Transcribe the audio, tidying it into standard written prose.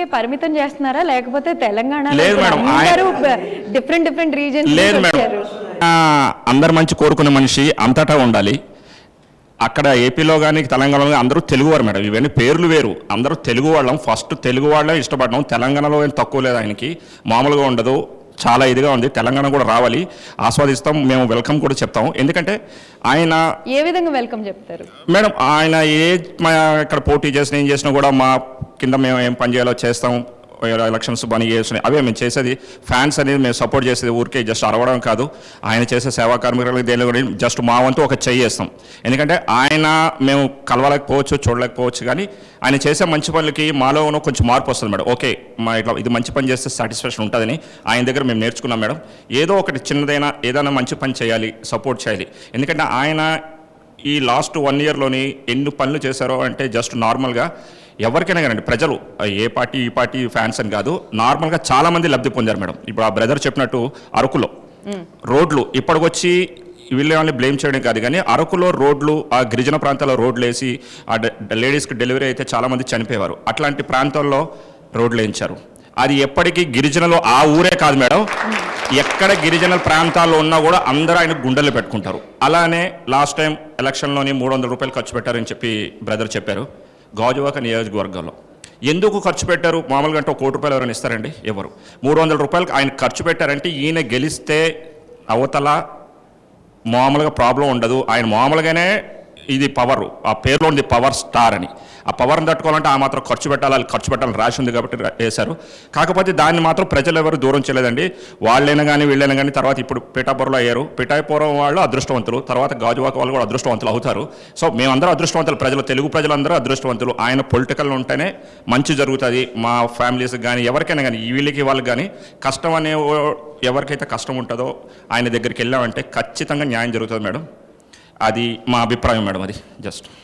ఇంటికే పరిమితం చేస్తున్నారా లేకపోతే తెలంగాణలో లేదు ఇప్పుడు మేడం, అందరూ డిఫరెంట్ రీజన్స్ లేదు మేడం, వచ్చారు? అందరు మంచి కోరుకునే మనిషి అంతటా ఉండాలి. అక్కడ ఏపీలో కానీ తెలంగాణలో కానీ అందరూ తెలుగువారు మేడం. ఇవన్నీ పేర్లు వేరు, అందరూ తెలుగు వాళ్ళం. ఫస్ట్ తెలుగు వాళ్ళే ఇష్టపడడం. తెలంగాణలో ఏం తక్కువ లేదు ఆయనకి, మామూలుగా ఉండదు, చాలా ఇదిగా ఉంది. తెలంగాణ కూడా రావాలి, ఆస్వాదిస్తాం, మేము వెల్కమ్ కూడా చెప్తాం. ఎందుకంటే ఆయన ఏ విధంగా వెల్కమ్ చెప్తారు మేడం, ఆయన ఇక్కడ పోటీ చేసిన ఏం చేసినా కూడా మా కింద మేము ఏం పని చేయాలో చేస్తాం. ఎలక్షన్స్ పని చేస్తున్నాయి అవే మేము చేసేది. ఫ్యాన్స్ అనేది మేము సపోర్ట్ చేసేది ఊరికే జస్ట్ అరవడం కాదు. ఆయన చేసే సేవా కార్మికులకు దేని కూడా జస్ట్ మా వంతు ఒక చెయ్యి చేస్తాం. ఎందుకంటే ఆయన మేము కలవలేకపోవచ్చు, చూడలేకపోవచ్చు, కానీ ఆయన చేసే మంచి పనులకి మాలో కొంచెం మార్పు వస్తుంది మేడం. ఓకే, మా ఇట్లా ఇది మంచి పని చేస్తే సాటిస్ఫాక్షన్ ఉంటుందని ఆయన దగ్గర మేము నేర్చుకున్నాం మేడం. ఏదో ఒకటి చిన్నదైనా ఏదైనా మంచి పని చేయాలి, సపోర్ట్ చేయాలి. ఎందుకంటే ఆయన ఈ లాస్ట్ 1 ఇయర్లోని ఎన్ని పనులు చేశారో అంటే జస్ట్ నార్మల్గా ఎవరికైనా కానీ ప్రజలు ఏ పార్టీ ఈ పార్టీ ఫ్యాన్స్ అని కాదు, నార్మల్గా చాలామంది లబ్ధి పొందారు మేడం. ఇప్పుడు ఆ బ్రదర్ చెప్పినట్టు అరకులో రోడ్లు ఇప్పటికొచ్చి వీళ్ళని బ్లేమ్ చేయడం కాదు, కానీ అరకులో రోడ్లు, ఆ గిరిజన ప్రాంతాల్లో రోడ్లు వేసి ఆ లేడీస్కి డెలివరీ అయితే చాలామంది చనిపోయేవారు. అట్లాంటి ప్రాంతాల్లో రోడ్లు వేయించారు. అది ఎప్పటికీ గిరిజనలు ఆ ఊరే కాదు మేడం, ఎక్కడ గిరిజన ప్రాంతాల్లో ఉన్నా కూడా అందరూ ఆయన గుండెలు పెట్టుకుంటారు. అలానే లాస్ట్ టైం ఎలక్షన్లోని 300 రూపాయలు ఖర్చు పెట్టారని చెప్పి బ్రదర్ చెప్పారు. గాజువాక నియోజకవర్గంలో ఎందుకు ఖర్చు పెట్టారు? మామూలుగా అంటే 1 కోటి రూపాయలు ఎవరైనా ఇస్తారండి? ఎవరు? 300 రూపాయలకు ఆయన ఖర్చు పెట్టారంటే ఈయన గెలిస్తే అవతల మామూలుగా ప్రాబ్లం ఉండదు. ఆయన మామూలుగానే ఇది పవర్, ఆ పేరులో ఉంది పవర్ స్టార్ అని. ఆ పవర్ని తట్టుకోవాలంటే ఆ మాత్రం ఖర్చు పెట్టాలని రాసి ఉంది కాబట్టి వేశారు. కాకపోతే దాన్ని మాత్రం ప్రజలు ఎవరు దూరం చేయలేదండి. వాళ్ళైనా కానీ వీళ్ళైనా కానీ తర్వాత ఇప్పుడు పిఠాపురంలో అయ్యారు. పిఠాపురం వాళ్ళు అదృష్టవంతులు, తర్వాత గాజువాక వాళ్ళు కూడా అదృష్టవంతులు అవుతారు. సో మేమందరూ అదృష్టవంతులు, తెలుగు ప్రజలందరూ అదృష్టవంతులు. ఆయన పొలిటికల్ ఉంటేనే మంచి జరుగుతుంది. మా ఫ్యామిలీస్కి కానీ ఎవరికైనా కానీ వీళ్ళకి వాళ్ళకి కానీ కష్టం అనే ఎవరికైతే కష్టం ఉంటుందో ఆయన దగ్గరికి వెళ్ళామంటే ఖచ్చితంగా న్యాయం జరుగుతుంది మేడం. అది మా అభిప్రాయం మేడం. అది జస్ట్